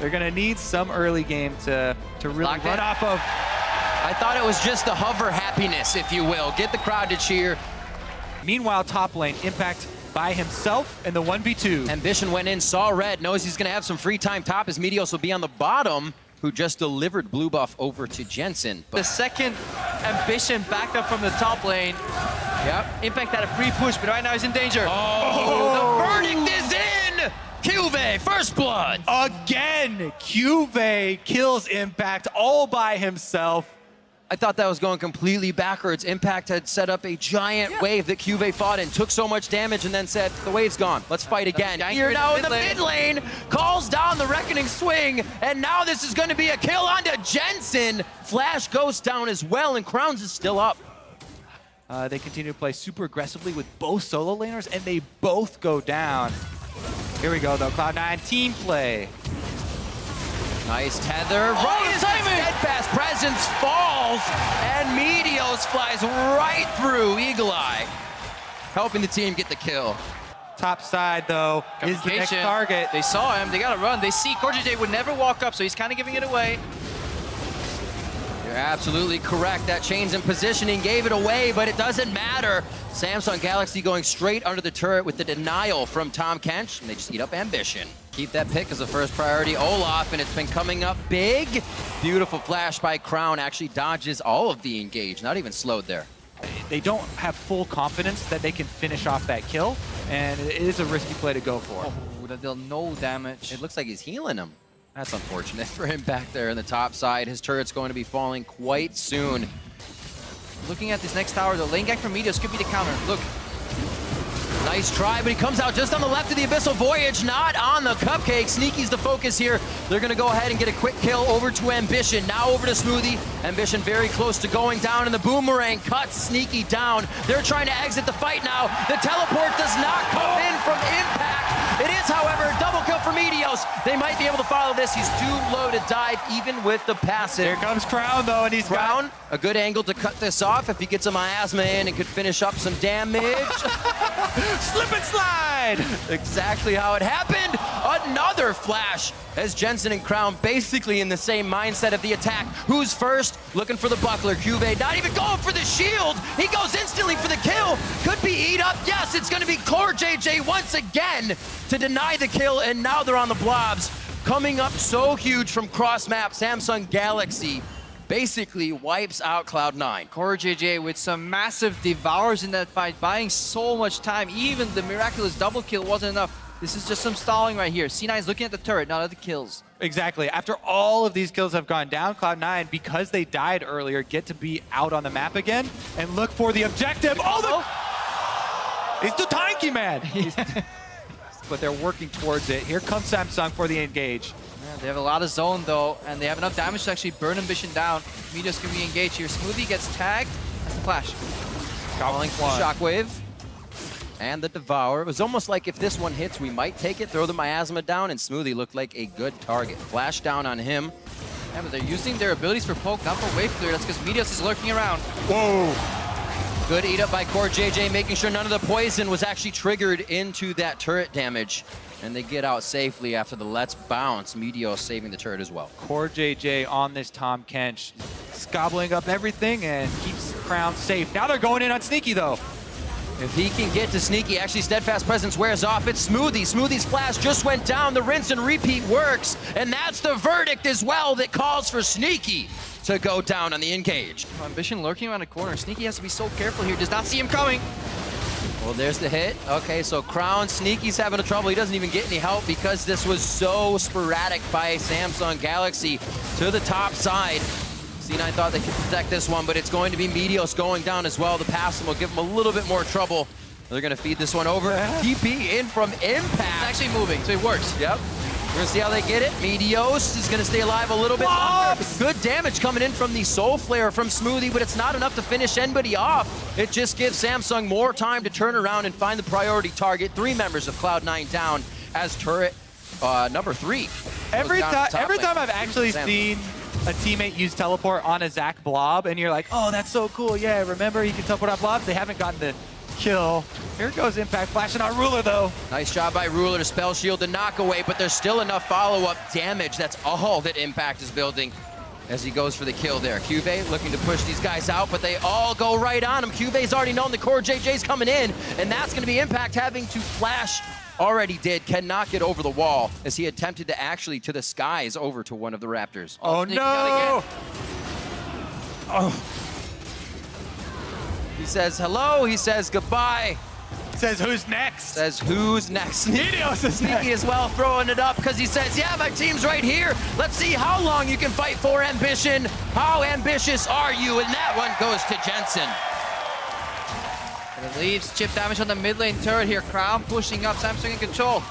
They're going to need some early game to really run off of. I thought it was just the hover happiness, if you will. Get the crowd to cheer. Meanwhile, top lane, Impact by himself in the 1v2. Ambition went in, saw red, knows he's going to have some free time top as Meteos will be on the bottom, who just delivered blue buff over to Jensen. The second Ambition backed up from the top lane. Yep. Impact had a free push, but right now he's in danger. Oh, the verdict is in! CuVee, first blood! Again, CuVee kills Impact all by himself. I thought that was going completely backwards. Impact had set up a giant wave that CuVee fought in, took so much damage, and then said, the wave's gone, let's fight again. Here now in the mid lane, calls down the Reckoning Swing, and now this is going to be a kill onto Jensen. Flash goes down as well, and Crowns is still up. They continue to play super aggressively with both solo laners, and they both go down. Here we go, though. Cloud9 team play. Nice tether. Right as steadfast presence falls, and Meteos flies right through Eagle Eye, helping the team get the kill. Top side, though, is the next target. They saw him. They got to run. They see CoreJJ would never walk up, so he's kind of giving it away. You're absolutely correct. That change in positioning gave it away, but it doesn't matter. Samsung Galaxy going straight under the turret with the denial from Tahm Kench, and they just eat up Ambition. Keep that pick as the first priority. Olaf, and it's been coming up big. Beautiful flash by Crown, actually dodges all of the engage, not even slowed there. They don't have full confidence that they can finish off that kill, and it is a risky play to go for. Oh, that dealt no damage. It looks like he's healing him. That's unfortunate for him back there in the top side. His turret's going to be falling quite soon. Looking at this next tower, the lane gank from Meteos could be the counter. Look. Nice try, but he comes out just on the left of the Abyssal Voyage, not on the Cupcake. Sneaky's the focus here. They're going to go ahead and get a quick kill over to Ambition. Now over to Smoothie. Ambition very close to going down, and the Boomerang cuts Sneaky down. They're trying to exit the fight now. The teleport does not come in from Impact. It is, however, a double kill for Meteos. They might be able to follow this. He's too low to dive, even with the passive. Here comes Crown, though, and he's Crown, a good angle to cut this off if he gets a miasma in and could finish up some damage. Slip and slide! Exactly how it happened. Another flash as Jensen and Crown basically in the same mindset of the attack. Who's first? Looking for the buckler. CuVee not even going for the shield. He goes instantly for the kill. Could be eat up. Yes, it's going to be CoreJJ once again to deny the kill, and now they're on the blobs. Coming up so huge from cross map, Samsung Galaxy basically wipes out Cloud9. CoreJJ with some massive devours in that fight, buying so much time. Even the miraculous double kill wasn't enough. This is just some stalling right here. C9 is looking at the turret, not at the kills. Exactly. After all of these kills have gone down, Cloud9, because they died earlier, get to be out on the map again and look for the objective. He's the tanky man. But they're working towards it. Here comes Samsung for the engage. Yeah, they have a lot of zone though, and they have enough damage to actually burn Ambition down. Meteos can re-engage here. Smoothie gets tagged. That's the flash. Calling for Shockwave. And the Devour. It was almost like if this one hits, we might take it, throw the Miasma down, and Smoothie looked like a good target. Flash down on him. Yeah, but they're using their abilities for poke, not for wave clear. That's because Meteos is lurking around. Whoa! Good eat up by CoreJJ, making sure none of the poison was actually triggered into that turret damage. And they get out safely after the Let's Bounce. Meteos saving the turret as well. CoreJJ on this Tahm Kench, gobbling up everything and keeps Crown safe. Now they're going in on Sneaky, though. If he can get to Sneaky, actually Steadfast Presence wears off. It's Smoothie. Smoothie's flash just went down. The rinse and repeat works. And that's the verdict as well that calls for Sneaky to go down on the engage. Ambition lurking around the corner. Sneaky has to be so careful here. Does not see him coming. Well, there's the hit. Okay, so Crown, Sneaky's having a trouble. He doesn't even get any help because this was so sporadic by Samsung Galaxy to the top side. C9 thought they could protect this one, but it's going to be Meteos going down as well. The passing will give him a little bit more trouble. They're going to feed this one over. TP in from Impact. It's actually moving, so it works. Yep. We're going to see how they get it. Meteos is going to stay alive a little bit longer. Good damage coming in from the Soul Flare from Smoothie, but it's not enough to finish anybody off. It just gives Samsung more time to turn around and find the priority target. 3 members of Cloud9 down as turret number 3. Every time I've actually seen a teammate use teleport on a Zac blob, and you're like, oh, that's so cool. Yeah, remember he can teleport on blobs? They haven't gotten the kill. Here goes Impact flashing on Ruler though. Nice job by Ruler to spell shield the knockaway, but there's still enough follow-up damage. That's all that Impact is building as he goes for the kill there. CuVee looking to push these guys out, but they all go right on him. CuVee's already known the CoreJJ's coming in, and that's going to be Impact having to flash. Already did, cannot get over the wall as he attempted to actually to the skies over to one of the Raptors. Oh no! Oh. He says hello, he says goodbye. Says who's next? Says who's next? Meteos is Sneaky next. as well, throwing it up because he says, yeah, my team's right here. Let's see how long you can fight for Ambition. How ambitious are you? And that one goes to Jensen. And it leaves chip damage on the mid lane turret here. Crown pushing up, Samsung in control.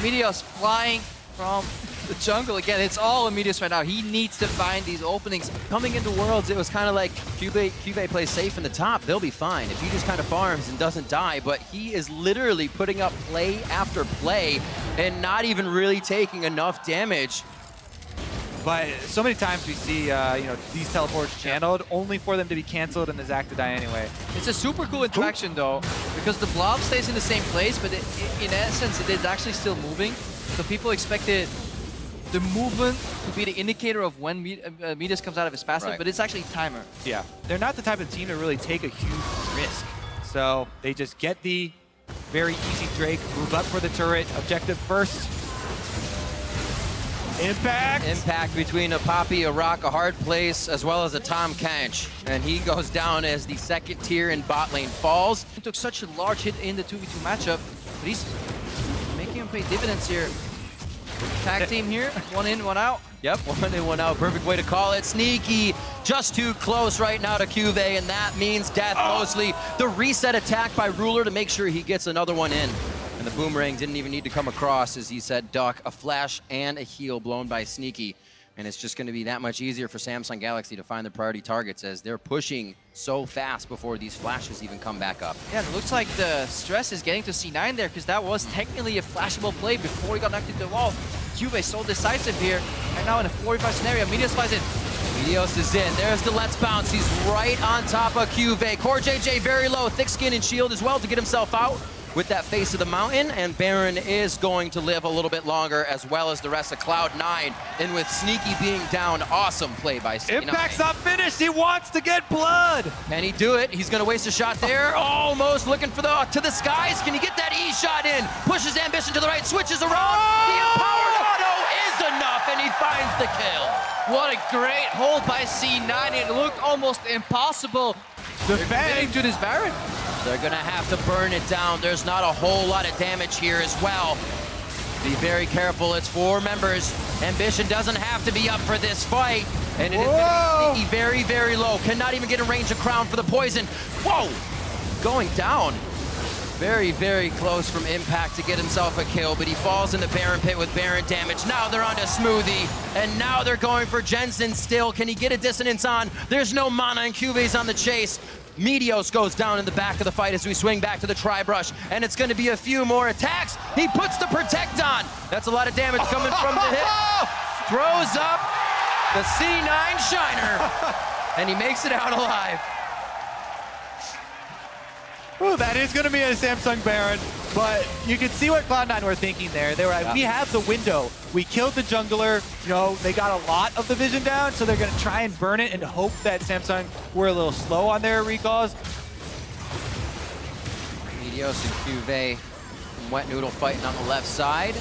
Meteos flying from the jungle again. It's all on Meteos right now. He needs to find these openings. Coming into Worlds, it was kind of like CuVee plays safe in the top. They'll be fine if he just kind of farms and doesn't die. But he is literally putting up play after play and not even really taking enough damage. But so many times we see, these teleports channeled only for them to be canceled and the Zac to die anyway. It's a super cool interaction though, because the blob stays in the same place, but in essence it is actually still moving. So people expected the movement to be the indicator of when Meteos comes out of his passive, Right. but it's actually timer. Yeah, they're not the type of team to really take a huge risk. So they just get the very easy Drake, move up for the turret, objective first. Impact! Impact between a Poppy, a Rock, a Hard Place, as well as a Tahm Kench. And he goes down as the second tier in bot lane falls. He took such a large hit in the 2v2 matchup, but he's making him pay dividends here. Tag team here, one in, one out. Yep, one in, one out. Perfect way to call it. Sneaky, just too close right now to CuVee, and that means death mostly. The reset attack by Ruler to make sure he gets another one in. And the boomerang didn't even need to come across, as he said, duck, a flash and a heal blown by Sneaky. And it's just going to be that much easier for Samsung Galaxy to find their priority targets as they're pushing so fast before these flashes even come back up. Yeah, it looks like the stress is getting to C9 there, because that was technically a flashable play before he got knocked into the wall. CuVee so decisive here. Right now in a 45 scenario, Meteos flies in. Meteos is in. There's the Let's Bounce. He's right on top of CuVee. CoreJJ very low, thick skin and shield as well to get himself out with that face of the mountain, and Baron is going to live a little bit longer, as well as the rest of Cloud9. And with Sneaky being down, awesome play by C9. Impact's not finished, he wants to get blood! Can he do it? He's gonna waste a shot there. Almost looking for to the skies. Can he get that E shot in? Pushes Ambition to the right, switches around. The empowered auto is enough, and he finds the kill. What a great hold by C9. It looked almost impossible. Defending to this Baron. They're gonna have to burn it down. There's not a whole lot of damage here as well. Be very careful, it's 4 members. Ambition doesn't have to be up for this fight. And it is gonna be Sneaky very, very low. Cannot even get in range of Crown for the poison. Whoa! Going down. Very, very close from Impact to get himself a kill, but he falls in the Baron pit with Baron damage. Now they're on to Smoothie, and now they're going for Jensen still. Can he get a dissonance on? There's no mana, and CuVee's on the chase. Meteos goes down in the back of the fight as we swing back to the tri-brush, and it's gonna be a few more attacks. He puts the Protect on. That's a lot of damage coming from the hit. Throws up the C9 Shiner, and he makes it out alive. Ooh, that is going to be a Samsung Baron, but you can see what Cloud9 were thinking there. They were like, we have the window. We killed the jungler. They got a lot of the vision down, so they're going to try and burn it and hope that Samsung were a little slow on their recalls. Meteos and CuVee and Wet Noodle fighting on the left side.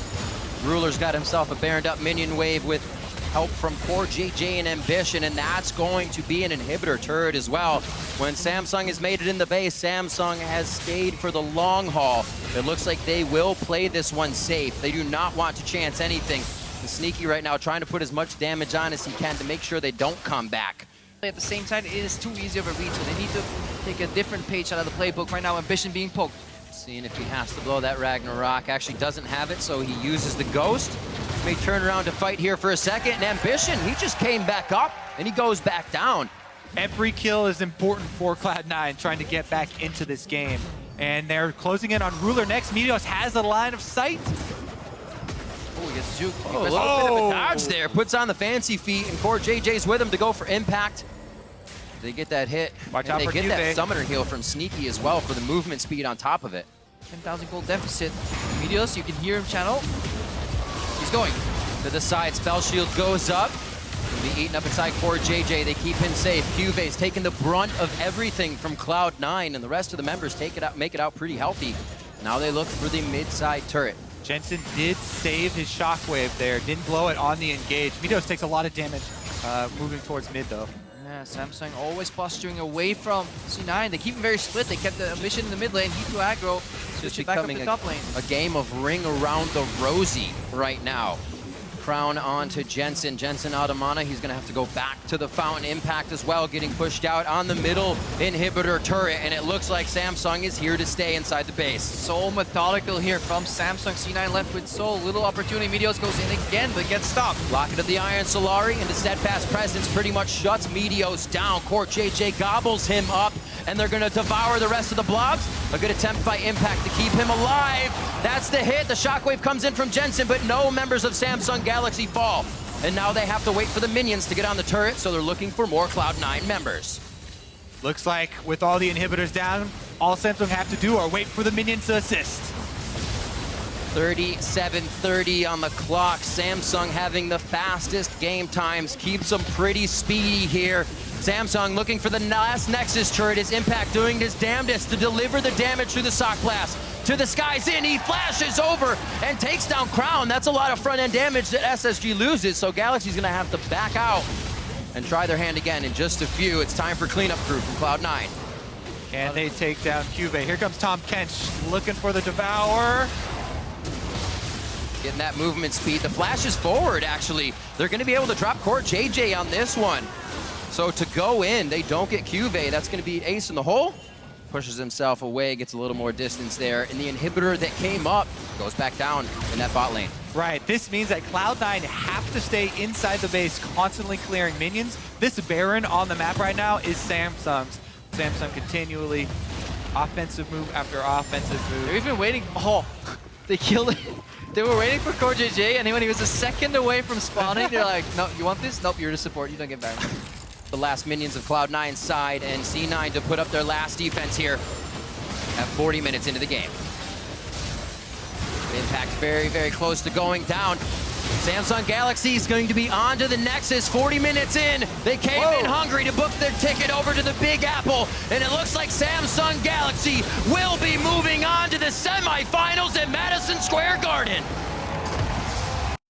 Ruler's got himself a Baroned up minion wave with help from CoreJJ and Ambition, and that's going to be an inhibitor turret as well. When Samsung has made it in the base, Samsung has stayed for the long haul. It looks like they will play this one safe. They do not want to chance anything. And Sneaky right now trying to put as much damage on as he can to make sure they don't come back. At the same time, it is too easy of a read, so they need to take a different page out of the playbook right now. Ambition being poked. Seeing if he has to blow that Ragnarok. Actually doesn't have it, so he uses the Ghost. May turn around to fight here for a second. And Ambition, he just came back up, and he goes back down. Every kill is important for Cloud9 trying to get back into this game. And they're closing in on Ruler next. Meteos has a line of sight. Oh, he gets juked. Oh, a little bit of a dodge there. Puts on the fancy feet, and CoreJJ's with him to go for Impact. They get that hit, Watch and out they for get CuVee. that summoner heal from Sneaky as well for the movement speed on top of it. 10,000 gold deficit. Meteos, you can hear him channel. He's going. To the side, Spell Shield goes up. He'll be eaten up inside CoreJJ. They keep him safe. CuVee's taking the brunt of everything from Cloud9, and the rest of the members make it out pretty healthy. Now they look for the mid-side turret. Jensen did save his shockwave there, didn't blow it on the engage. Meteos takes a lot of damage moving towards mid though. Yeah, Samsung always posturing away from C9. They keep him very split. They kept the mission in the mid lane. He to aggro. Just Switch it back up becoming to top lane. a game of ring around the rosy right now. Crown on to Jensen. Jensen out of mana. He's going to have to go back to the Fountain Impact as well, getting pushed out on the middle inhibitor turret, and it looks like Samsung is here to stay inside the base. So methodical here from Samsung. C9 left with so little opportunity. Meteos goes in again, but gets stopped. Locket of the Iron Solari, and the Steadfast Presence pretty much shuts Meteos down. CoreJJ gobbles him up, and they're going to devour the rest of the blobs. A good attempt by Impact to keep him alive. That's the hit. The shockwave comes in from Jensen, but no members of Samsung Galaxy fall. And now they have to wait for the minions to get on the turret, so they're looking for more Cloud9 members. Looks like with all the inhibitors down, all Samsung have to do are wait for the minions to assist. 37:30 on the clock. Samsung having the fastest game times, keeps them pretty speedy here. Samsung looking for the last Nexus turret. His Impact doing his damnedest to deliver the damage through the Sock Blast. To the skies in, he flashes over and takes down Crown. That's a lot of front-end damage that SSG loses, so Galaxy's gonna have to back out and try their hand again in just a few. It's time for cleanup crew from Cloud9. Can they take down CuVee? Here comes Tahm Kench looking for the Devour. Getting that movement speed. The flash is forward, actually. They're gonna be able to drop CoreJJ on this one. So to go in, they don't get CuVee. That's gonna be ace in the hole. Pushes himself away, gets a little more distance there. And the inhibitor that came up goes back down in that bot lane. Right, this means that Cloud9 have to stay inside the base, constantly clearing minions. This Baron on the map right now is Samsung's. Samsung continually offensive move after offensive move. They're even waiting. Oh, they killed it. They were waiting for CoreJJ, and when he was a second away from spawning, they're like, no, you want this? Nope, you're the support. You don't get Baron. The last minions of Cloud9's side, and C9 to put up their last defense here at 40 minutes into the game. Impact very, very close to going down. Samsung Galaxy is going to be on to the Nexus 40 minutes in. They came in hungry to book their ticket over to the Big Apple, and it looks like Samsung Galaxy will be moving on to the semifinals at Madison Square Garden.